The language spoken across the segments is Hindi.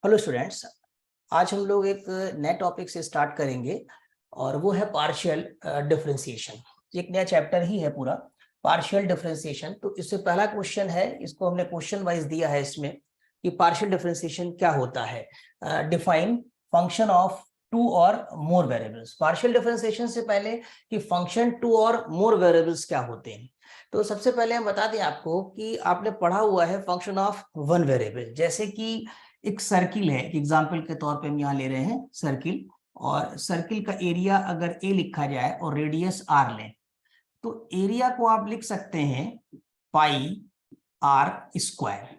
हेलो स्टूडेंट्स, आज हम लोग एक नए टॉपिक से स्टार्ट करेंगे और वो है पार्शियल डिफरेंशिएशन। एक नया चैप्टर ही है पूरा पार्शियल डिफरेंशिएशन। तो इससे पहला क्वेश्चन है, इसको हमने क्वेश्चन वाइज दिया है इसमें कि पार्शियल डिफरेंशिएशन क्या होता है। डिफाइन फंक्शन ऑफ टू और मोर वेरिएबल्स। पार्शियल डिफरेंशिएशन से पहले कि फंक्शन टू और मोर वेरिएबल्स क्या होते हैं, तो सबसे पहले हम बता दें आपको कि आपने पढ़ा हुआ है फंक्शन ऑफ वन वेरिएबल। जैसे कि एक सर्किल है, एग्जाम्पल के तौर पे हम यहाँ ले रहे हैं सर्किल, और सर्किल का एरिया अगर ए लिखा जाए और रेडियस आर लें, तो एरिया को आप लिख सकते हैं पाई आर स्क्वायर।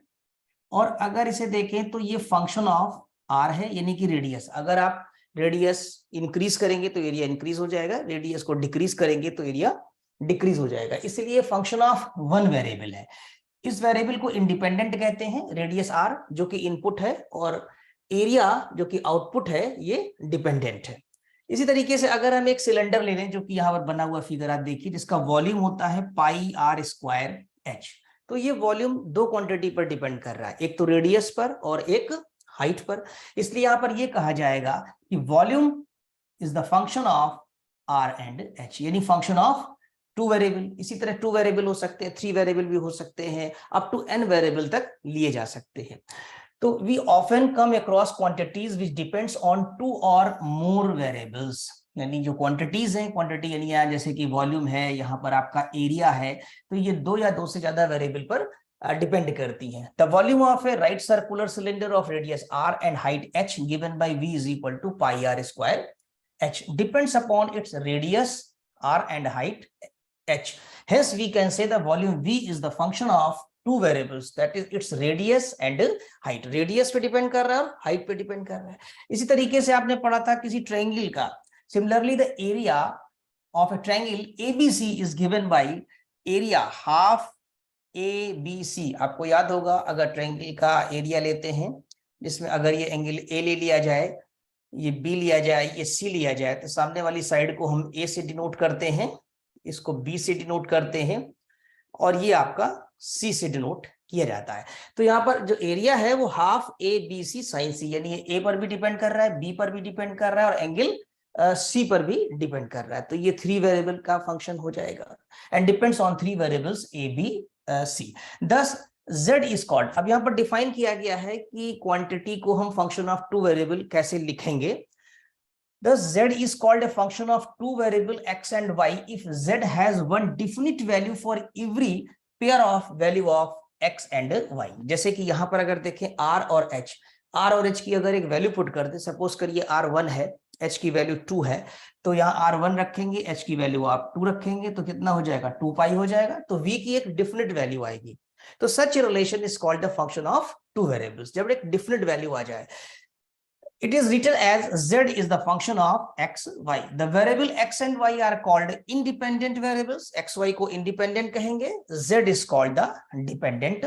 और अगर इसे देखें तो ये फंक्शन ऑफ आर है, यानी कि रेडियस। अगर आप रेडियस इंक्रीज करेंगे तो एरिया इंक्रीज हो जाएगा, रेडियस को डिक्रीज करेंगे तो एरिया डिक्रीज हो जाएगा, इसलिए फंक्शन ऑफ वन वेरिएबल है। इस वेरिएबल को इंडिपेंडेंट कहते हैं, रेडियस आर जो कि इनपुट है और एरिया जो कि आउटपुट है ये डिपेंडेंट है। इसी तरीके से अगर हम एक सिलेंडर ले लें, जो कि यहाँ पर बना हुआ फिगर आप देखिए, जिसका वॉल्यूम होता है पाई आर स्क्वायर एच, तो ये वॉल्यूम दो क्वांटिटी पर डिपेंड कर रहा है, एक तो रेडियस पर और एक हाइट पर। इसलिए यहाँ पर ये कहा जाएगा कि volume is the function of R and H, यानी फंक्शन ऑफ टू वेरिएबल। इसी तरह टू वेरिएबल हो सकते हैं, थ्री वेरिएबल भी हो सकते हैं, अप टू एन वेरिएबल तक लिए जा सकते हैं। तो we often come across quantities which depends on two और मोर वेरिएबल्स, यानी जो क्वांटिटीज हैं, क्वांटिटी यानी यहाँ जैसे कि वॉल्यूम है, यहाँ पर आपका एरिया है, तो ये दो या दो से ज्यादा वेरिएबल पर डिपेंड करती हैं। The volume of a right circular cylinder of radius R and height H given by v is equal to pi R square H depends upon its radius r and height h. Hence we can say the volume v is the function of two variables, that is its radius and height. radius पे डिपेंड कर रहा है और height पे डिपेंड कर रहा है। इसी तरीके से आपने पढ़ा था किसी ट्रायंगल का, similarly the area of a triangle ABC is given by area half ABC। आपको याद होगा, अगर ट्रायंगल का एरिया लेते हैं जिसमें अगर ये एंगल A ले लिया जाए, ये B लिया जाए, ये C लिया जाए, तो सामने वाली साइड को हम A से डिनोट करते हैं, इसको B से डिनोट करते हैं, और ये आपका C से डिनोट किया जाता है। तो यहाँ पर जो एरिया है वो half A B C sine C, यानी ये A पर भी डिपेंड कर रहा है, B पर भी डिपेंड कर रहा है और एंगल C पर भी डिपेंड कर रहा है। तो ये थ्री वेरिएबल का फंक्शन हो जाएगा and depends on three variables A B C। दस z इज कॉल्ड, अब यहाँ पर डिफाइन किया गया है कि क्वांटिटी को हम फंक्शन ऑफ टू वेरिएबल कैसे लिखेंगे। Thus z is called a function of two variable x and y if z has one definite value for every pair of value of x and y। जैसे कि यहाँ पर अगर देखें r और h की अगर एक वैल्यू पुट कर दे, सपोज करिए r1 है, h की वैल्यू 2 है, तो यहाँ r1 रखेंगे, h की वैल्यू आप 2 रखेंगे, तो कितना हो जाएगा 2 पाई हो जाएगा, तो v की एक डिफिनिट वैल्यू आएगी। तो such relation is called the function of two variables, जब एक डिफिनिट वैल्यू आ जाए। It is written as z is the function of x, y. The variable x and y are called independent variables. x, y को independent कहेंगे, z is called the dependent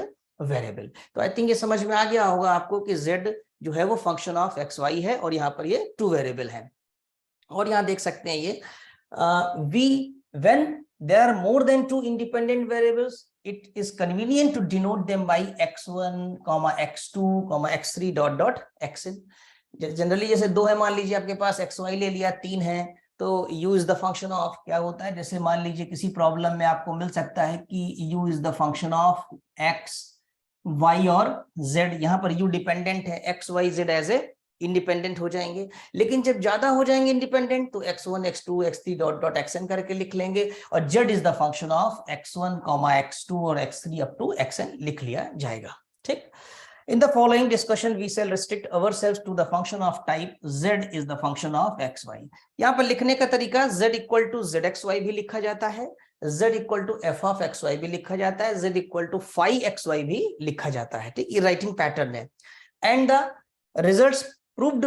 variable. तो I think ये समझ में आ गया होगा आपको कि z जो है वो function of x, y है और यहाँ पर ये two variable है। और यहाँ देख सकते हैं ये when there are more than two independent variables, it is convenient to denote them by x1, x2, x3 ... xn। Generally जैसे दो है, मान लीजिए आपके पास एक्स वाई ले लिया, तीन है, तो u is the function of, क्या होता है, जैसे मान लीजिए किसी प्रॉब्लम में आपको मिल सकता है कि u is the function of x, y और z। यहाँ पर u डिपेंडेंट है, x y z as a independent हो जाएंगे, लेकिन जब ज्यादा हो जाएंगे इंडिपेंडेंट तो x1, x2, x3 ... xn करके लिख लेंगे, और z is the function of x1, x2 और x3 अप टू xn लिख लिया जाएगा। ठीक। In the following discussion, we shall restrict ourselves to the function of type z is the function of x, y। यहाँ पर लिखने का तरीका z equal to Z X Y भी लिखा जाता है, z equal to F of x Y भी लिखा जाता है, z equal to phi X Y भी लिखा जाता है। ठीक, ये राइटिंग पैटर्न है। And the results proved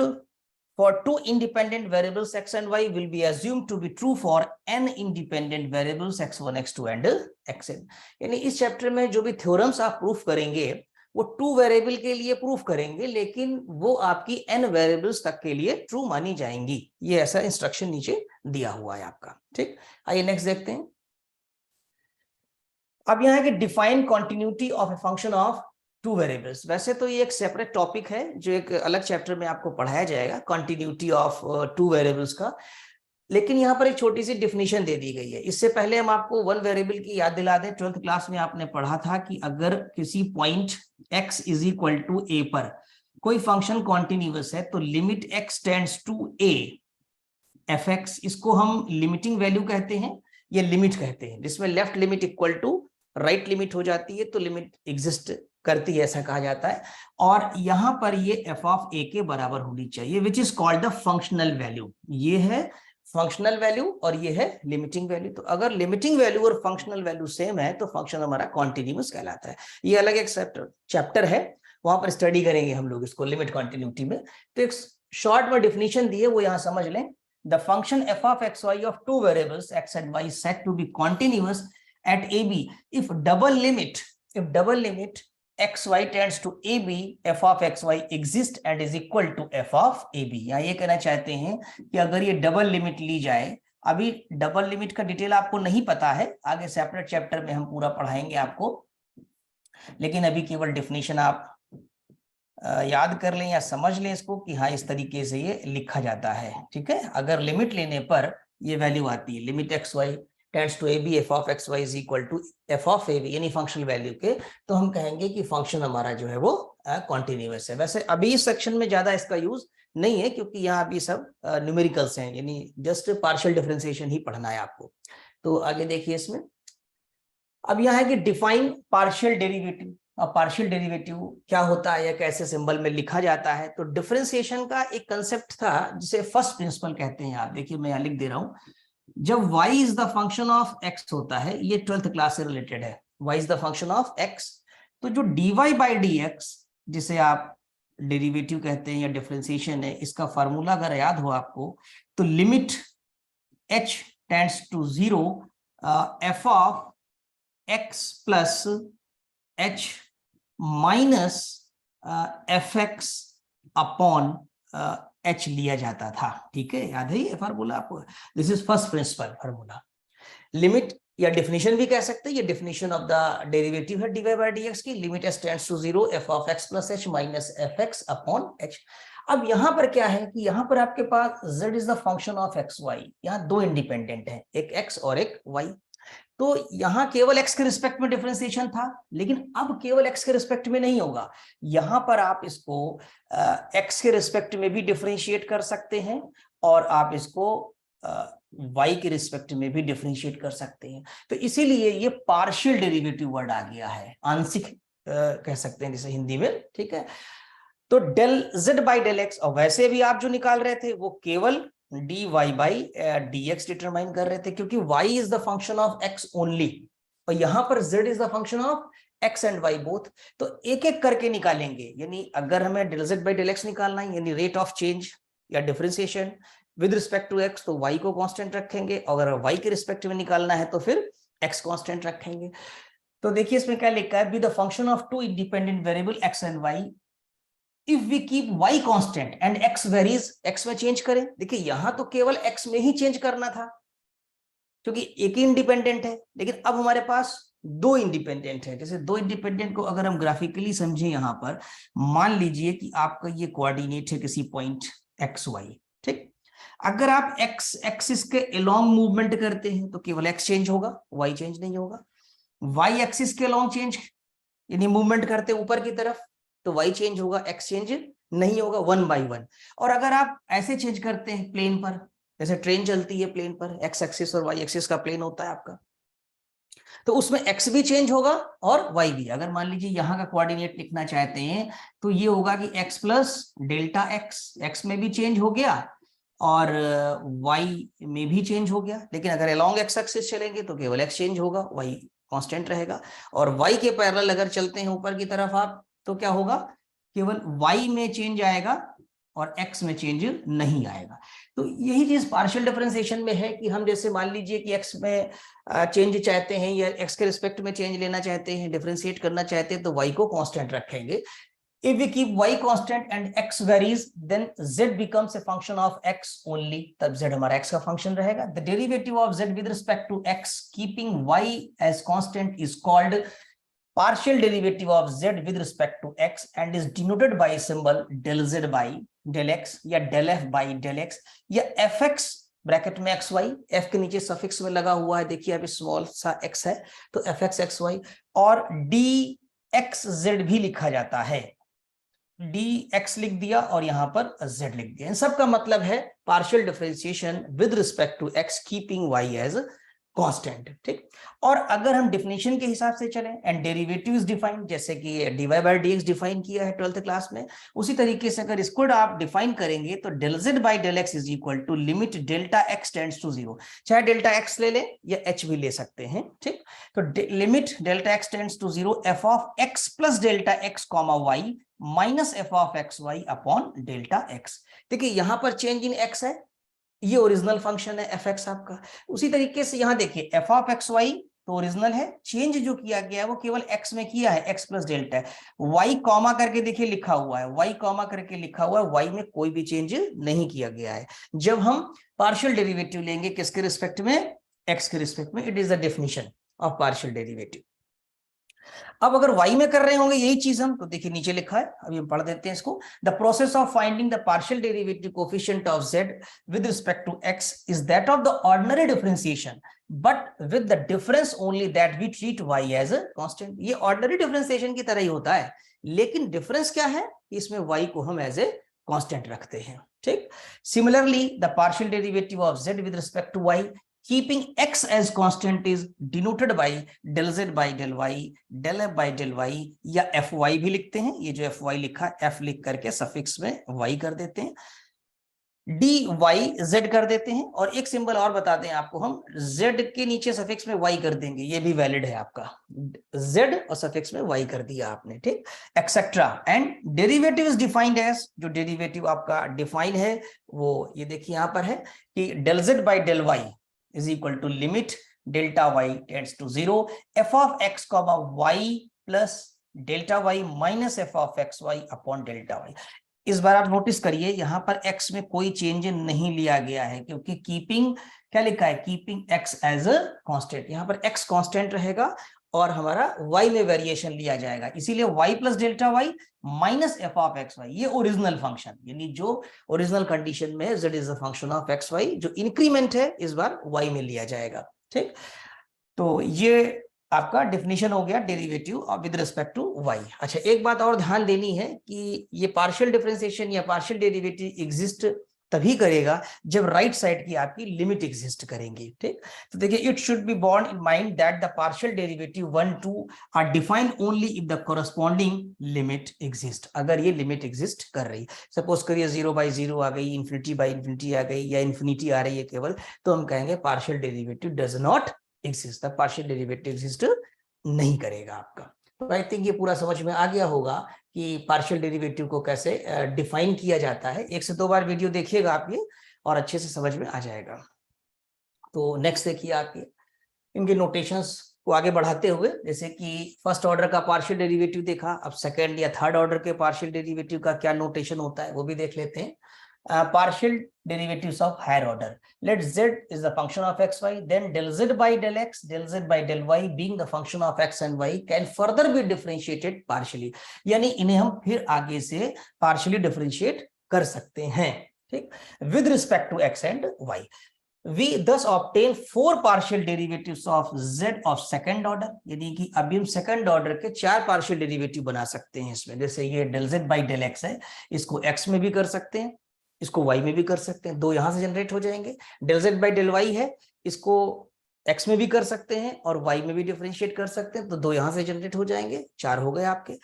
for two independent variables x and y will be assumed to be true for n independent variables x1, x2 and xn। यानी इस चैप्टर में जो भी थ्योरम्स आप प्रूफ करेंगे वो टू वेरिएबल के लिए प्रूफ करेंगे, लेकिन वो आपकी एन वेरिएबल्स तक के लिए ट्रू मानी जाएंगी। ये ऐसा इंस्ट्रक्शन नीचे दिया हुआ है आपका। ठीक, आइए नेक्स्ट देखते हैं। अब यहाँ है कि define continuity of a function of two variables. वैसे तो ये एक सेपरेट टॉपिक है जो एक अलग चैप्टर में आपको पढ़ाया जाएगा, कंटिन्यूटी ऑफ टू वेरिएबल्स का, लेकिन यहाँ पर एक छोटी सी डिफिनीशन दे दी गई है। इससे पहले हम आपको वन वेरिएबल की याद दिला दें। 12th क्लास में आपने पढ़ा था कि अगर किसी point x is equal to a पर कोई फंक्शन कॉन्टिन्यूअस है तो limit x tends to a fx, इसको हम लिमिटिंग वैल्यू कहते हैं या लिमिट कहते हैं, जिसमें left limit equal to right limit हो जाती है तो लिमिट एग्जिस्ट करती है, ऐसा कहा जाता है। और यहां पर ये f ऑफ a के बराबर होनी चाहिए, which is called the functional value. ये है फंक्शनल वैल्यू और ये है लिमिटिंग वैल्यू। तो अगर लिमिटिंग वैल्यू और फंक्शनल वैल्यू सेम है तो फंक्शन हमारा कॉन्टिन्यूअस कहलाता है। ये अलग एक चैप्टर है, वहां पर स्टडी करेंगे हम लोग इसको लिमिट कॉन्टिन्यूटी में। तो एक शॉर्ट में डिफिनीशन दी है, वो यहां समझ लें। The function f of xy of two variables x and y is said to be continuous at ab if double limit xy tends to ab f of xy exists and is equal to f of ab। यहाँ ये कहना चाहते हैं कि अगर ये डबल लिमिट ली जाए, अभी डबल लिमिट का डिटेल आपको नहीं पता है, आगे सेपरेट चैप्टर में हम पूरा पढ़ाएंगे आपको, लेकिन अभी केवल डिफिनीशन आप याद कर लें या समझ लें इसको कि हाँ इस तरीके से ये लिखा जाता है। ठीक है, अगर लिमिट लेने पर ये वैल्यू आती है, limit X Y tends to A B F of x Y is equal to F of A B, यानी फंक्शनल वैल्यू के, तो हम कहेंगे कि फंक्शन हमारा जो है वो कॉन्टिन्यूअस है। वैसे अभी इस सेक्शन में ज्यादा इसका यूज नहीं है क्योंकि यहाँ अभी सब न्यूमेरिकल्स हैं, यानी जस्ट पार्शियल डिफरेंशिएशन ही पढ़ना है आपको। तो आगे देखिए इसमें, अब यहाँ है कि डिफाइन पार्शियल डेरिवेटिव। अब पार्शियल डेरिवेटिव क्या होता है या कैसे सिंबल में लिखा जाता है? तो डिफरेंशिएशन का एक कंसेप्ट था जिसे फर्स्ट प्रिंसिपल कहते हैं। आप देखिए मैं यहाँ लिख दे रहा हूं, जब y is the function of x होता है, ये 12th क्लास से रिलेटेड है, y is the function of x, तो जो dy बाई dx जिसे आप डेरिवेटिव कहते हैं या डिफरेंशिएशन है, इसका फार्मूला अगर याद हो आपको, तो limit h tends to 0 f of x plus h minus fx upon h लिया जाता था। ठीक है, याद है ये फार्मूला आपको? This is first principle formula. Limit या डेफिनेशन भी कह सकते हैं, ये डेफिनेशन ऑफ द डेरिवेटिव है dy बाई dx की, limit h tends to 0 f of x plus h minus fx upon h। अब यहां पर क्या है कि यहां पर आपके पास z is the function of x y, यहां दो इंडिपेंडेंट है, एक x और एक y। तो यहां केवल x के रिस्पेक्ट में डिफरेंशिएशन था, लेकिन अब केवल x के रिस्पेक्ट में नहीं होगा, यहां पर आप इसको x के रिस्पेक्ट में भी डिफरेंशिएट कर सकते हैं और आप इसको y के रिस्पेक्ट में भी डिफरेंशिएट कर सकते हैं। तो इसीलिए ये पार्शियल डेरिवेटिव वर्ड आ गया है, आंशिक कह सकते हैं जिसे हिंदी में। ठीक है, तो del z by del x, और वैसे भी आप जो निकाल रहे थे वो केवल dy बाई dx डिटरमाइन कर रहे थे, क्योंकि y is the function of x only और यहां पर z is the function of x and y both. तो एक एक करके निकालेंगे, यानी अगर हमें del z by del x निकालना है, यानी रेट ऑफ चेंज या differentiation with respect to x, तो y को कांस्टेंट रखेंगे, और अगर y के रिस्पेक्ट में निकालना है तो फिर x कांस्टेंट रखेंगे। तो देखिए इसमें क्या लिखा है, be the function of two independent variable x and y if we keep y constant and x varies, x में चेंज करें। देखिए यहां तो केवल x में ही चेंज करना था क्योंकि एक ही इंडिपेंडेंट है, लेकिन अब हमारे पास दो इंडिपेंडेंट है। जैसे दो इंडिपेंडेंट को अगर हम ग्राफिकली समझें, यहां पर मान लीजिए कि आपका ये कोऑर्डिनेट है किसी पॉइंट एक्स वाई। ठीक, अगर आप एक्स एक्सिस के अलोंग मूवमेंट करते हैं तो केवल एक्स चेंज होगा, वाई चेंज नहीं होगा। वाई एक्सिस के अलोंग चेंज यानी मूवमेंट करते ऊपर की तरफ तो y चेंज होगा, x चेंज नहीं होगा, 1 बाई 1। और अगर आप ऐसे चेंज करते हैं प्लेन पर, जैसे ट्रेन चलती है प्लेन पर, x एक्सिस और y एक्सिस का प्लेन होता है आपका, तो उसमें x भी चेंज होगा और y भी। अगर मान लीजिए यहाँ का कोऑर्डिनेट लिखना चाहते हैं तो ये होगा कि x प्लस डेल्टा x में भी चेंज हो गया और y में भी चेंज हो गया। लेकिन अगर अलोंग x एक्सिस चलेंगे तो केवल x चेंज होगा, y कांस्टेंट रहेगा। और y के पैरेलल अगर चलते हैं ऊपर की तरफ आप, तो क्या होगा, केवल y में चेंज आएगा और x में चेंज नहीं आएगा। तो यही चीज पार्शियल डिफरेंशिएशन में है कि हम जैसे मान लीजिए कि x में चेंज चाहते हैं या x के रिस्पेक्ट में चेंज लेना चाहते हैं, डिफरेंशिएट करना चाहते हैं, तो y को कांस्टेंट रखेंगे। If we keep y constant and x varies, then z becomes a function of x only. तब z हमारा x का फंक्शन रहेगा। The derivative of z with respect to x keeping y as constant is called partial derivative of z with respect to x and is denoted by symbol del z by del x या del f by del x या fx ब्रैकेट में xy, f के नीचे सफिक्स में लगा हुआ है, देखिए अभी स्मॉल सा x है तो fx xy, और dxz भी लिखा जाता है, dx लिख दिया और यहां पर z लिख दिया। इन सब का मतलब है partial differentiation with respect to x keeping y as constant, ठीक। और अगर हम डेफिनेशन के हिसाब से चलें एंड डेरिवेटिव इज डिफाइंड, जैसे कि dy बाय dx डिफाइन किया है 12th क्लास में, उसी तरीके से अगर इसको आप डिफाइन करेंगे तो del z by del x is equal to limit delta x tends to 0, चाहे डेल्टा x ले लें या h भी ले सकते हैं, ठीक। तो limit delta x tends to 0 f of x plus delta x comma y minus f of xy upon delta x। देखिए यहां पर चेंज इन x है, ये ओरिजिनल फंक्शन है fx आपका। उसी तरीके से यहां देखिए f ऑफ xy तो ओरिजिनल है, चेंज जो किया गया है वो केवल x में किया है, x प्लस डेल्टा है। y कॉमा करके देखिए लिखा हुआ है, y कॉमा करके लिखा हुआ है, y में कोई भी चेंज नहीं किया गया है। जब हम पार्शियल डेरिवेटिव लेंगे किसके रिस्पेक्ट में, x के रिस्पेक्ट में, it is the definition of partial derivative. अब अगर y में कर रहे होंगे यही चीज हम, तो देखिए नीचे लिखा है, अभी हम पढ़ देते हैं इसको। The process of finding the partial derivative coefficient of z with respect to x is that of the ordinary differentiation but with the difference only that we treat y as a constant. ये ऑर्डिनरी डिफरेंशिएशन की तरह ही होता है, लेकिन डिफरेंस क्या है, इसमें y को हम एज ए कांस्टेंट रखते हैं, ठीक। Similarly the partial derivative of z with respect to y keeping x as constant is denoted by del z by del y, del f by del y या fy भी लिखते हैं, ये जो fy लिखा है f लिख करके सफिक्स में y कर देते हैं, dy z कर देते हैं, और एक सिंबल और बता दें आपको, हम z के नीचे सफिक्स में y कर देंगे, ये भी वैलिड है आपका, z और सफिक्स में y कर दिया आपने, ठीक, etcetera. And derivative is defined as, जो डेरिवेटिव आपका डिफाइन है वो ये देखिए यहां पर है कि del z by del y is equal to limit delta y tends to 0 f of x comma y plus delta y minus f of xy upon delta y। इस बार आप नोटिस करिए यहां पर x में कोई चेंज नहीं लिया गया है, क्योंकि कीपिंग क्या लिखा है, keeping x as a constant, यहां पर x कांस्टेंट रहेगा और हमारा y में वेरिएशन लिया जाएगा, इसीलिए y plus delta y minus f of x y, ये ओरिजिनल फंक्शन, यानी जो ओरिजिनल कंडीशन में z is the function of x y, जो इंक्रीमेंट है इस बार y में लिया जाएगा, ठीक। तो ये आपका डेफिनेशन हो गया derivative with respect to y। अच्छा, एक बात और ध्यान देनी है कि ये पार्शियल डिफरेंशिएशन या पार्शियल डेरिवेटिव एग्जिस्ट तभी करेगा जब राइट साइड की आपकी लिमिट एग्जिस्ट करेंगी, ठीक। तो देखिए it should be borne in mind that the partial derivative 1 2 are defined only if the corresponding limit exist. अगर ये लिमिट एग्जिस्ट कर रही, सपोज करिए 0/0 आ गई, इन्फिनिटी आ गई, या इन्फिनिटी आ रही है केवल, तो हम कहेंगे partial derivative does not exist, the partial derivative exist नहीं करेगा आपका। तो आई थिंक ये पूरा समझ में आ गया होगा कि पार्शियल डेरिवेटिव को कैसे डिफाइन किया जाता है। 1 से 2 बार वीडियो देखिएगा आप ये, और अच्छे से समझ में आ जाएगा। तो नेक्स्ट देखिए आपके इनके नोटेशंस को आगे बढ़ाते हुए, जैसे कि फर्स्ट ऑर्डर का पार्शियल डेरिवेटिव देखा, अब सेकंड या थर्ड ऑर्डर के पार्शियल डेरिवेटिव का क्या नोटेशन होता है वो भी देख लेते हैं। Partial derivatives of higher order. Let z is the function of xy, then del z by del x, del z by del y being the function of x and y can further be differentiated partially. यानी इन्हें हम फिर आगे से partially differentiate कर सकते हैं, ठीक, with respect to x and y. We thus obtain 4 partial derivatives of z of second order, यानी कि अभी हम सेकंड ऑर्डर के 4 पार्शियल डेरिवेटिव बना सकते हैं इसमें। जैसे ये del z by del x है, इसको x में भी कर सकते हैं, इसको y में भी कर सकते हैं, 2 यहां से जनरेट हो जाएंगे। del z by del y है, इसको x में भी कर सकते हैं और y में भी डिफरेंशिएट कर सकते हैं, तो 2 यहां से जनरेट हो जाएंगे, 4 हो गए आपके।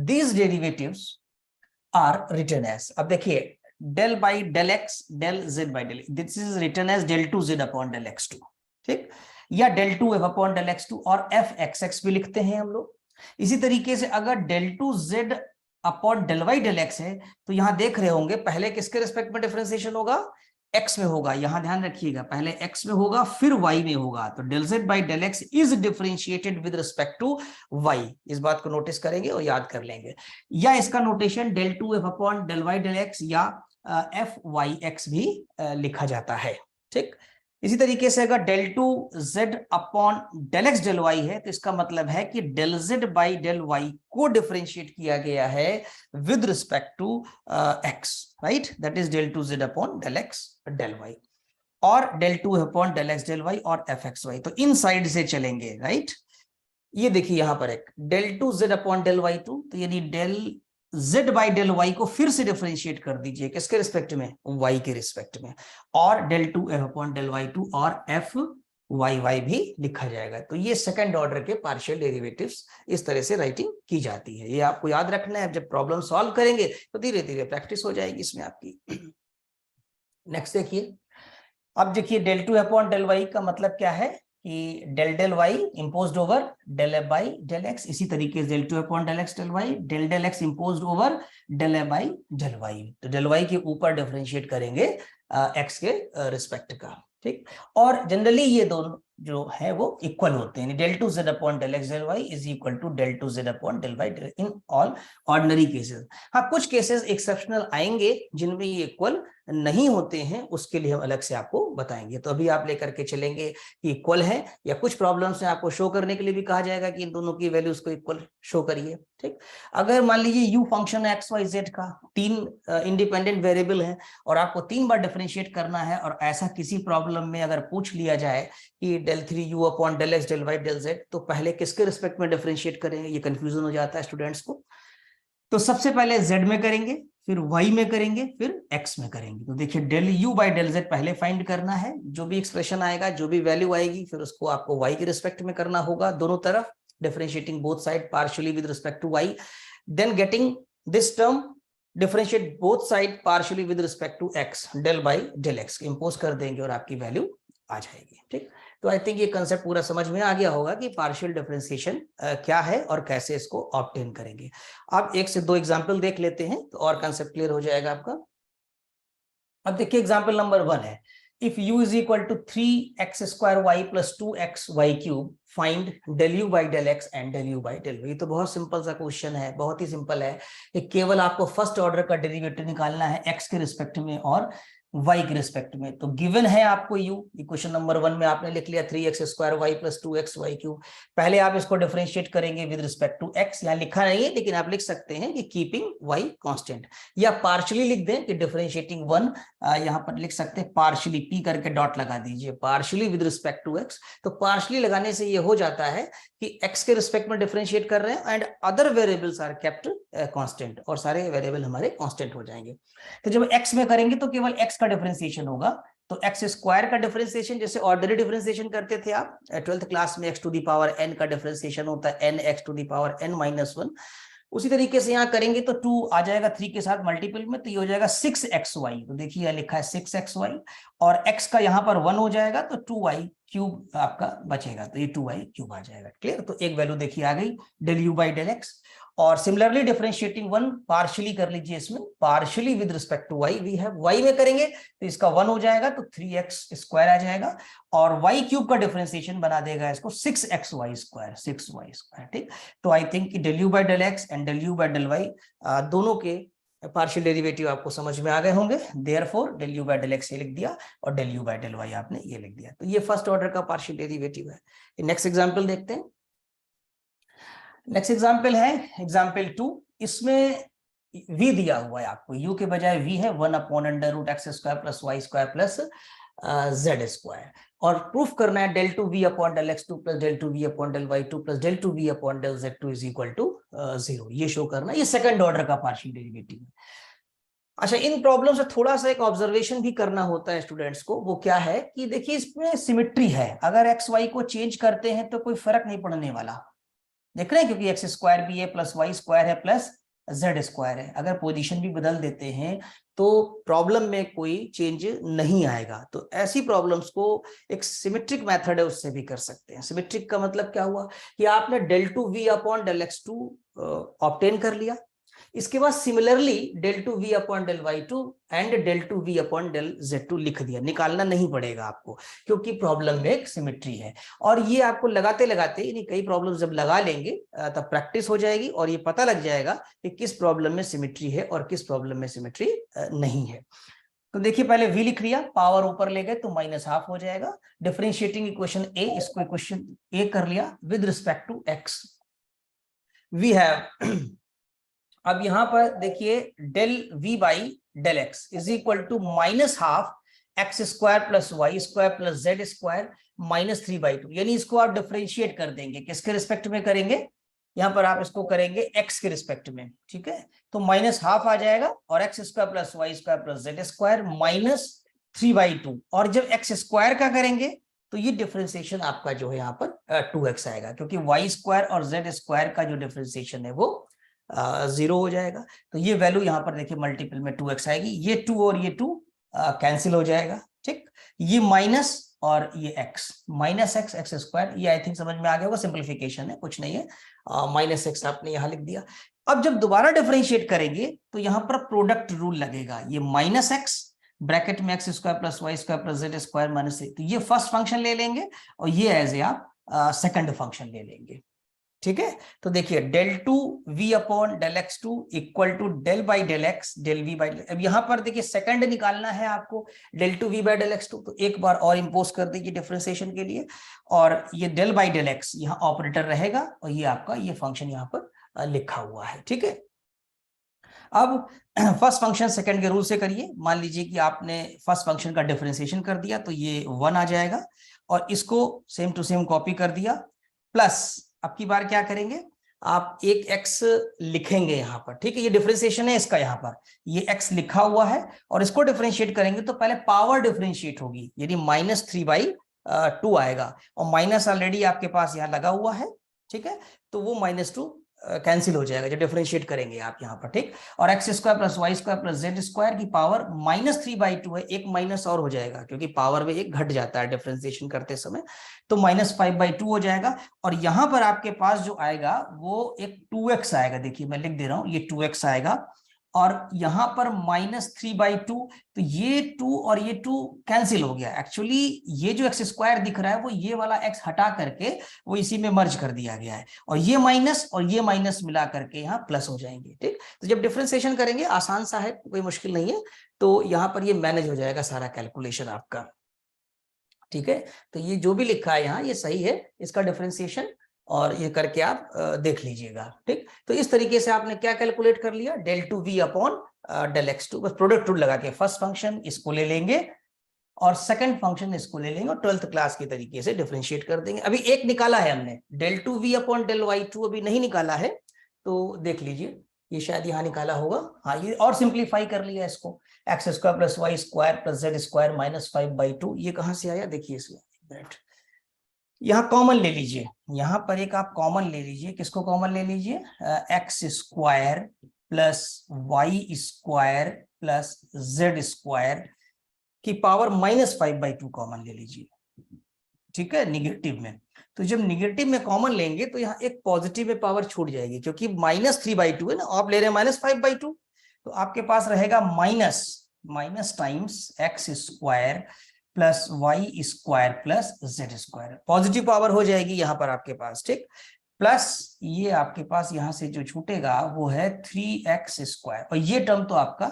These derivatives are written as, अब देखिए del by del x, del z by del, this is written as del 2z upon del x2, ठीक, या del 2f upon del x2 और fxx भी लिखते हैं हम लोग। इसी तरीके से अगर del 2z upon del y del x है, तो यहां देख रहे होंगे पहले किसके रिस्पेक्ट में डिफरेंशिएशन होगा, x में होगा, यहां ध्यान रखिएगा, पहले x में होगा फिर y में होगा, तो del z by del x is differentiated with respect to y। इस बात को नोटिस करेंगे और याद कर लेंगे। या इसका notation del 2f upon del y del x या f y x भी लिखा जाता है, ठीक। इसी तरीके से अगर del two Z upon del x del Y है तो इसका मतलब है कि del Z by del Y को डिफरेंशिएट किया गया है with respect to X, right, that is del two Z upon del x del Y, और del two upon del x del Y और एफ एक्स वाई। तो इन साइड से चलेंगे, राइट। ये देखिए यहां पर एक del two Z upon del y two, तो यानी del Z by del Y को फिर से डिफरेंशिएट कर दीजिए, किसके रिस्पेक्ट में, वाई के रिस्पेक्ट में, और del two f upon del y two और एफ वाई वाई भी लिखा जाएगा। तो ये सेकंड ऑर्डर के पार्शियल डेरिवेटिव्स इस तरह से राइटिंग की जाती है। ये आपको याद रखना है, जब प्रॉब्लम सॉल्व करेंगे तो धीरे धीरे प्रैक्टिस हो जाएगी इसमें आपकी। नेक्स्ट देखिए, अब देखिए del two upon del y का मतलब क्या है कि del del y imposed over del f by del x, इसी तरीके से del two upon del x del y, del del x imposed over del f by del y. तो डेल वाई के ऊपर डिफरेंशिएट करेंगे एक्स के रिस्पेक्ट का, ठीक। और जनरली ये दोनों जो है वो इक्वल होते हैं, del two Z upon del x del y is equal to del two Z upon del y del, in all ordinary cases. हाँ, कुछ केसेस एक्सेप्शनल आएंगे जिनमें ये इक्वल नहीं होते हैं, उसके लिए हम अलग से आपको बताएंगे। तो अभी आप लेकर के चलेंगे कि इक्वल है, या कुछ प्रॉब्लम्स में आपको शो करने के लिए भी कहा जाएगा कि इन दोनों की वैल्यूज को इक्वल शो करिए, ठीक। अगर मान लीजिए यू फंक्शन है एक्स वाई जेड का, तीन इंडिपेंडेंट वेरिएबल है और आपको 3 बार डिफरेंशिएट करना है, और ऐसा किसी प्रॉब्लम में अगर पूछ लिया जाए कि del three u upon del x del y del z, तो पहले किसके रिस्पेक्ट में डिफरेंशिएट करेंगे, ये कंफ्यूजन हो जाता है स्टूडेंट्स को। तो सबसे पहले z में करेंगे, फिर y में करेंगे, फिर x में करेंगे। तो देखिए del u by del z पहले फाइंड करना है, जो भी एक्सप्रेशन आएगा, जो भी वैल्यू आएगी, फिर उसको आपको y के रिस्पेक्ट में करना होगा दोनों तरफ, differentiating both side partially with respect to y, then getting this term differentiate both side partially with respect to x, del by del x impose कर देंगे और आपकी वैल्यू आ जाएगी, ठीक। तो आई थिंक ये कंसेप्ट पूरा समझ में आ गया होगा कि पार्शियल डिफरेंशिएशन क्या है और कैसे इसको ऑब्टेन करेंगे। अब 1 से 2 एग्जांपल देख लेते हैं तो और कंसेप्ट क्लियर हो जाएगा आपका। अब देखिए एग्जांपल नंबर 1 है, if u is equal to 3x square y plus 2x y cube, find del u by del x and del u by del y। तो बहुत सिंपल सा क्वेश्चन है, बहुत ही सिंपल है कि केवल आपको फर्स्ट ऑर्डर का डेरिवेटिव निकालना है x के रिस्पेक्ट में और y के रिस्पेक्ट में। तो गिवन है आपको u, इक्वेशन नंबर 1 में आपने लिख लिया 3x square y plus 2x y cube. पहले आप इसको डिफरेंशिएट करेंगे विद रिस्पेक्ट टू x, यहाँ लिखा नहीं है लेकिन आप लिख सकते हैं कि कीपिंग y कांस्टेंट, या पार्शियली लिख दें कि डिफरेंशिएटिंग 1, यहाँ पर लिख सकते हैं पार्शियली, p करके डॉट लगा दीजिए, partially with respect to x। तो पार्शियली लगाने से ये हो जाता है कि x के रिस्पेक्ट में डिफरेंशिएट कर रहे हैं and other variables are kept constant, और सारे वेरिएबल हमारे कांस्टेंट हो जाएंगे। तो जब x में करेंगे तो केवल x का डिफरेंशिएशन होगा, तो एक्स स्क्वायर का डिफरेंशिएशन जैसे ऑर्डिनरी डिफरेंशिएशन करते थे आप 12th क्लास में, x to the power n का डिफरेंशिएशन होता है n x to the power n minus 1, उसी तरीके से यहाँ करेंगे तो 2 आ जाएगा 3 के साथ मल्टीपल में, तो ये हो जाएगा 6xy। तो देखिए यहाँ लिखा है 6xy और x का यहाँ पर 1 हो जाएगा तो 2y क्यूब आपका बचेगा, तो ये 2y क्यूब आ जाएगा। क्लियर, तो एक वैल्यू देखिए आ गई del u by del x. और सिमिलरली डिफरेंशिएटिंग 1 पार्शियली कर लीजिए, इसमें partially with respect to y, we have y में करेंगे तो इसका 1 हो जाएगा तो 3x स्क्वायर आ जाएगा, और y क्यूब का डिफरेंशिएशन बना देगा इसको 6xy स्क्वायर, 6y स्क्वायर, ठीक। तो I think del u by del x and del u by del y दोनों के पार्शियल डेरिवेटिव आपको समझ में आ गए होंगे। Therefore del u by del x ये लिख दिया और del u by del y आपने ये लिख दिया। तो ये फर्स्ट ऑर्डर का पार्शियल डेरिवेटिव है। नेक्स्ट एग्जांपल देखते हैं। नेक्स्ट एग्जांपल है एग्जांपल 2, इसमें v दिया हुआ है आपको, u के बजाय v है 1 upon under root x square plus y square plus z square, और प्रूफ करना है del two v upon del x two plus del two v upon del y two plus del two v upon del z two is equal to 0, ये शो करना। ये सेकंड ऑर्डर का पार्शियल डेरिवेटिव है। अच्छा, इन प्रॉब्लम से थोड़ा सा एक ऑब्जर्वेशन भी करना होता है स्टूडेंट्स को, वो क्या है कि देखिए इसमें सिमेट्री है, अगर एक्स वाई को चेंज करते हैं तो कोई फर्क नहीं पड़ने वाला, देख रहे हैं, क्योंकि एक्स स्क्वायर भी है प्लस वाई स्क्वायर है प्लस जेड स्क्वायर है। अगर पोजीशन भी बदल देते हैं तो प्रॉब्लम में कोई चेंज नहीं आएगा। तो ऐसी प्रॉब्लम्स को एक सिमेट्रिक मेथड है उससे भी कर सकते हैं। सिमेट्रिक का मतलब क्या हुआ कि आपने del two v upon del x two obtain कर लिया, इसके बाद similarly del two v upon del y two and del two v upon del z two लिख दिया, निकालना नहीं पड़ेगा आपको क्योंकि प्रॉब्लम में एक सिमेट्री है। और ये आपको लगाते लगाते यानी कई प्रॉब्लम जब लगा लेंगे तब प्रैक्टिस हो जाएगी और ये पता लग जाएगा कि किस प्रॉब्लम में सिमेट्री है और किस प्रॉब्लम में सिमेट्री नहीं है। तो देखिए पहले v लिख लिया, पावर ऊपर ले गए तो -½ हो जाएगा। डिफरेंशिएटिंग इक्वेशन a, इसको इक्वेशन a कर लिया with respect to x। We have अब यहां पर देखिए del v by del x is equal to -½ x² plus y² plus z² -3/2, यानी इसको आप डिफरेंशिएट कर देंगे, किसके रिस्पेक्ट में करेंगे, यहां पर आप इसको करेंगे x के रिस्पेक्ट में, ठीक है। तो -½ आ जाएगा और x² plus y² plus z² -3/2, और जब x² का करेंगे तो ये डिफरेंशिएशन आपका जो है यहाँ पर 2x आएगा, क्योंकि y² और z² का जो डिफरेंशिएशन है वो 0 हो जाएगा। तो ये वैल्यू यहाँ पर देखिए मल्टीपल में 2x आएगी, ये 2 और ये 2 कैंसिल हो जाएगा, ठीक। ये माइनस और ये x, -x x², ये आई थिंक समझ में आ गया होगा, सिंपलीफिकेशन है, कुछ नहीं है। -x आपने यहाँ लिख दिया। अब जब दोबारा डिफरेंशिएट करेंगे तो यहाँ पर प्रोडक्ट रूल लगेगा, ये -x ब्रैकेट में x² plus y² plus z² -3, तो ये फर्स्ट फंक्शन ले लेंगे और ये एज ए आप सेकंड फंक्शन ले लेंगे, ठीक है। तो देखिए del2v upon del(x2) equal to del by del x del v by, अब यहां पर देखिए सेकंड निकालना है आपको del2v बाई del(x2), तो एक बार और इंपोज कर दीजिए डिफरेंशिएशन के लिए, और ये del बाई del x यहाँ ऑपरेटर रहेगा और ये आपका ये फंक्शन यहाँ पर लिखा हुआ है, ठीक है। अब फर्स्ट फंक्शन सेकंड के रूल से करिए। मान लीजिए कि आपने फर्स्ट फंक्शन का डिफरेंशिएशन कर दिया तो ये 1 आ जाएगा, और इसको सेम टू सेम कॉपी कर दिया, प्लस अब की बार क्या करेंगे, आप एक x लिखेंगे यहाँ पर, ठीक है। ये डिफरेंशिएशन है इसका, यहाँ पर ये x लिखा हुआ है, और इसको डिफरेंशिएट करेंगे तो पहले पावर डिफरेंशिएट होगी, यानी -3/2 आएगा, और माइनस ऑलरेडी आपके पास यहाँ लगा हुआ है, ठीक है। तो वो -2 कैंसिल हो जाएगा जब डिफरेंशिएट करेंगे आप यहाँ पर, ठीक। और x² plus y² plus z² की पावर -3/2 है, एक माइनस और हो जाएगा क्योंकि पावर में एक घट जाता है डिफरेंशिएशन करते समय, तो -5/2 हो जाएगा। और यहाँ पर आपके पास जो आएगा वो एक 2x आएगा, देखिए मैं लिख दे रहा हूँ, ये 2x आएगा, और यहाँ पर -3/2, तो ये 2 और ये 2 कैंसिल हो गया। एक्चुअली ये जो x² दिख रहा है वो ये वाला x हटा करके वो इसी में मर्ज कर दिया गया है, और ये माइनस मिला करके यहाँ प्लस हो जाएंगे, ठीक। तो जब डिफरेंशिएशन करेंगे आसान सा है, कोई मुश्किल नहीं है, तो यहाँ पर ये मैनेज हो जाएगा सारा कैलकुलेशन आपका, ठीक है। तो ये जो भी लिखा है यहाँ ये सही है, इसका डिफरेंशिएशन, और ये करके आप देख लीजिएगा, ठीक। तो इस तरीके से आपने क्या कैलकुलेट कर लिया, del2v अपॉन del(x2), बस प्रोडक्ट रूल लगा के फर्स्ट फंक्शन इसको ले लेंगे और सेकंड फंक्शन इसको ले लेंगे और 12th क्लास के तरीके से डिफरेंशिएट कर देंगे। अभी एक निकाला है हमने, del2v अपॉन del(y2) अभी नहीं निकाला है, तो देख लीजिए, ये शायद यहाँ निकाला होगा, हाँ, ये और सिंप्लीफाई कर लिया इसको, x² plus y² plus z² -5/2, ये कहाँ से आया देखिए इसमें, यहाँ कॉमन ले लीजिए, यहाँ पर एक आप कॉमन ले लीजिए, किसको कॉमन ले लीजिए, x² plus y² plus z² की पावर -5/2 कॉमन ले लीजिए, ठीक है, निगेटिव में। तो जब निगेटिव में कॉमन लेंगे तो यहाँ एक पॉजिटिव में पावर छूट जाएगी, क्योंकि -3/2 है ना, आप ले रहे हैं -5/2, तो आपके पास रहेगा minus times x² plus y² plus z², positive power हो जाएगी यहाँ पर आपके पास, ठीक। प्लस ये आपके पास यहाँ से जो छूटेगा वो है 3x², और ये टर्म तो आपका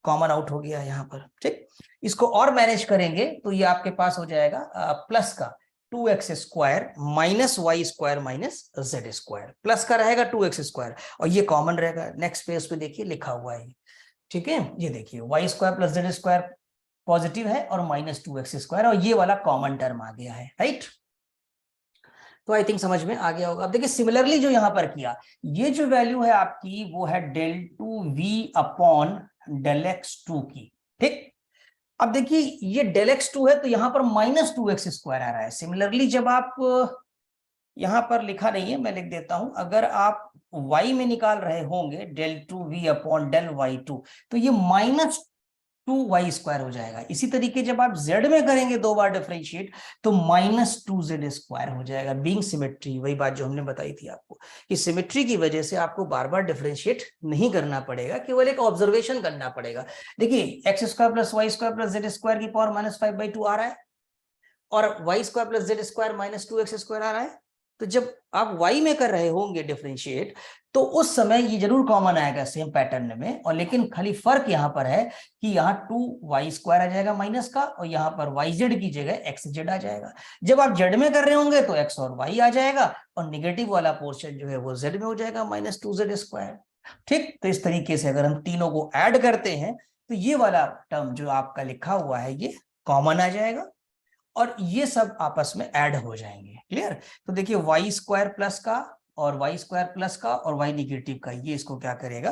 कॉमन आउट हो गया यहाँ पर, ठीक। इसको और मैनेज करेंगे तो ये आपके पास हो जाएगा प्लस का 2x² minus y² minus z², plus का रहेगा 2x², और ये कॉमन रहेगा। नेक्स्ट पेज पे देखिए लिखा हुआ है, ठीक है, ये देखिए y² प्लस z² पॉजिटिव है और -2x², और ये वाला कॉमन टर्म आ गया है, राइट। तो आई थिंक समझ में आ गया होगा। अब देखिए सिमिलरली जो यहाँ पर किया, ये जो वैल्यू है आपकी वो है del2v अपॉन del(x2) की, ठीक। अब देखिए ये del(x2) है तो यहाँ पर -2x² आ रहा है। सिमिलरली जब आप यहाँ पर लिखा नहीं है, मैं लिख देता हूं, अगर आप y में निकाल रहे होंगे del2v अपॉन del(y2), तो ये -2y² हो जाएगा। इसी तरीके जब आप z में करेंगे दो बार डिफरेंशिएट तो -2z² हो जाएगा, बीइंग सिमेट्री। वही बात जो हमने बताई थी आपको कि सिमेट्री की वजह से आपको बार बार डिफरेंशिएट नहीं करना पड़ेगा, केवल एक ऑब्जर्वेशन करना पड़ेगा। देखिए x² plus y² plus z² की पावर -5/2 आ रहा है, और y² प्लस z² -2x² आ रहा है, तो जब आप y में कर रहे होंगे डिफरेंशिएट, तो उस समय ये जरूर कॉमन आएगा सेम पैटर्न में, और लेकिन खाली फर्क यहाँ पर है कि यहाँ 2y² आ जाएगा माइनस का, और यहाँ पर yz की जगह xz आ जाएगा। जब आप z में कर रहे होंगे तो x और y आ जाएगा, और निगेटिव वाला पोर्शन जो है वो z में हो जाएगा -2z²। ठीक, तो इस तरीके से अगर हम तीनों को ऐड करते हैं तो ये वाला टर्म जो आपका लिखा हुआ है ये कॉमन आ जाएगा, और ये सब आपस में ऐड हो जाएंगे। क्लियर? तो देखिए y² प्लस का और y² प्लस का और y निगेटिव का, ये इसको क्या करेगा,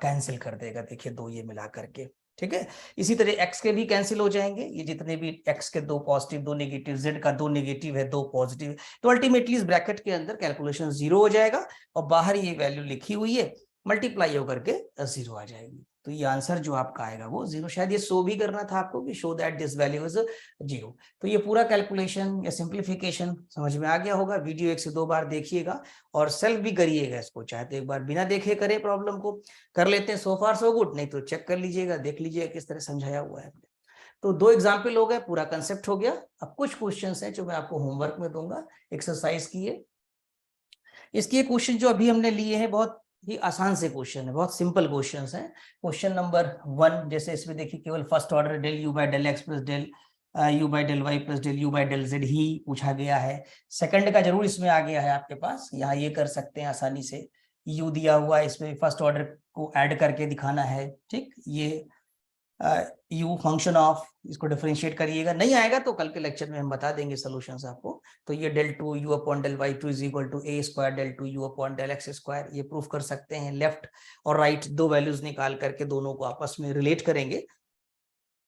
कैंसिल कर देगा। देखिए दो ये मिला करके, ठीक है। इसी तरह x के भी कैंसिल हो जाएंगे, ये जितने भी x के 2 पॉजिटिव 2 नेगेटिव, z का 2 नेगेटिव है 2 पॉजिटिव, तो अल्टीमेटली इस ब्रैकेट के अंदर कैलकुलेशन 0 हो जाएगा, और बाहर ये वैल्यू लिखी हुई है मल्टीप्लाई होकर के 0 आ जाएगी। तो ये आंसर जो आपका आएगा वो 0। शायद ये शो भी करना था आपको कि show that this value is 0। तो ये पूरा कैलकुलेशन या सिंप्लीफिकेशन समझ में आ गया होगा। वीडियो 1 से 2 बार देखिएगा और सेल्फ भी करिएगा इसको, चाहे तो एक बार बिना देखे करें, प्रॉब्लम को कर लेते हैं, सो फार सो गुड, नहीं तो चेक कर लीजिएगा, देख लीजिएगा किस तरह समझाया हुआ है। तो 2 एग्जाम्पल हो गए, पूरा कंसेप्ट हो गया। अब कुछ क्वेश्चन है जो मैं आपको होमवर्क में दूंगा, एक्सरसाइज की है। इसके क्वेश्चन जो अभी हमने लिए हैं बहुत ही आसान से क्वेश्चन है, बहुत सिंपल क्वेश्चन है। क्वेश्चन नंबर 1, जैसे इसमें देखिए केवल first order del u by del x plus del u by del y plus del u by del z ही पूछा गया है। सेकंड का जरूर इसमें आ गया है आपके पास, यहाँ ये कर सकते हैं आसानी से, u दिया हुआ है, इसमें फर्स्ट ऑर्डर को ऐड करके दिखाना है। ठीक, ये u फंक्शन ऑफ, इसको डिफरेंशिएट करिएगा, नहीं आएगा तो कल के लेक्चर में हम बता देंगे सॉल्यूशंस आपको। तो ये del 2 u upon del y2 is equal to a square del 2 u upon del x square, ये प्रूफ कर सकते हैं। लेफ्ट और राइट दो वैल्यूज निकाल करके दोनों को आपस में रिलेट करेंगे।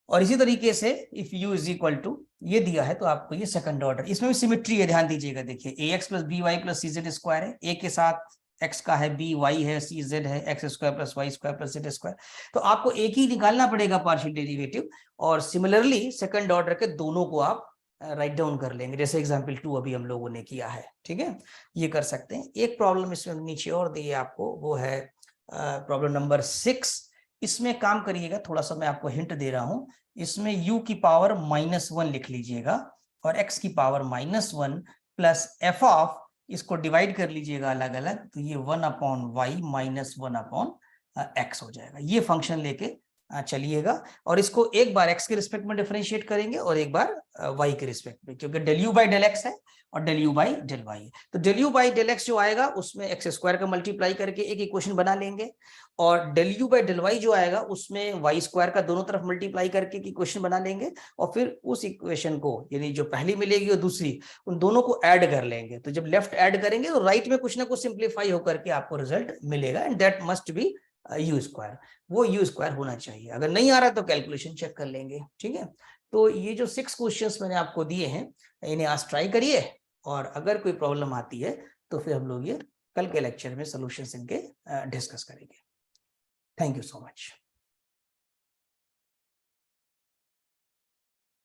और इसी तरीके से if u is equal to ये दिया है तो आपको ये सेकंड ऑर्डर, इसमें भी सिमेट्री है, ध्यान दीजिएगा। देखिए ax plus by plus cz square है, a के साथ x का है, b y है, c z है, x square plus y square plus z square. तो आपको एक ही निकालना पड़ेगा पार्शियल डेरिवेटिव, और सिमिलरली सेकंड ऑर्डर के दोनों को आप राइट डाउन कर लेंगे, जैसे एग्जांपल 2 अभी हम लोगों ने किया है। ठीक है, ये कर सकते हैं। एक प्रॉब्लम इसमें नीचे और दी है आपको, वो है प्रॉब्लम नंबर 6। इसमें काम करिएगा, थोड़ा सा मैं आपको हिंट दे रहा हूं। इसमें u की पावर -1 लिख लीजिएगा, और x की पावर -1 प्लस f ऑफ, इसको डिवाइड कर लीजिएगा अलग अलग, तो ये 1 upon y minus 1 upon x हो जाएगा। ये फंक्शन लेके चलिएगा, और इसको एक बार x के रिस्पेक्ट में डिफरेंशिएट करेंगे और एक बार y के रिस्पेक्ट में, क्योंकि del u by del x है और del u by del y है। तो del u by del x जो आएगा उसमें x स्क्वायर का मल्टीप्लाई करके एक इक्वेशन बना लेंगे, और del u by del y जो आएगा उसमें y स्क्वायर का दोनों तरफ मल्टीप्लाई करके एक इक्वेशन बना लेंगे, और फिर उस इक्वेशन को, यानी जो पहली मिलेगी और दूसरी, उन दोनों को ऐड कर लेंगे। तो जब लेफ्ट ऐड करेंगे तो राइट में कुछ ना कुछ सिंप्लीफाई होकर के आपको रिजल्ट मिलेगा, and that must be you square, वो यू स्क्वायर होना चाहिए। अगर नहीं आ रहा तो कैलकुलेशन चेक कर लेंगे। ठीक है, तो ये जो 6 क्वेश्चंस मैंने आपको दिए हैं, इन्हें आज ट्राई करिए, और अगर कोई प्रॉब्लम आती है तो फिर हम लोग ये कल के लेक्चर में सॉल्यूशंस इनके डिस्कस करेंगे। Thank you so much.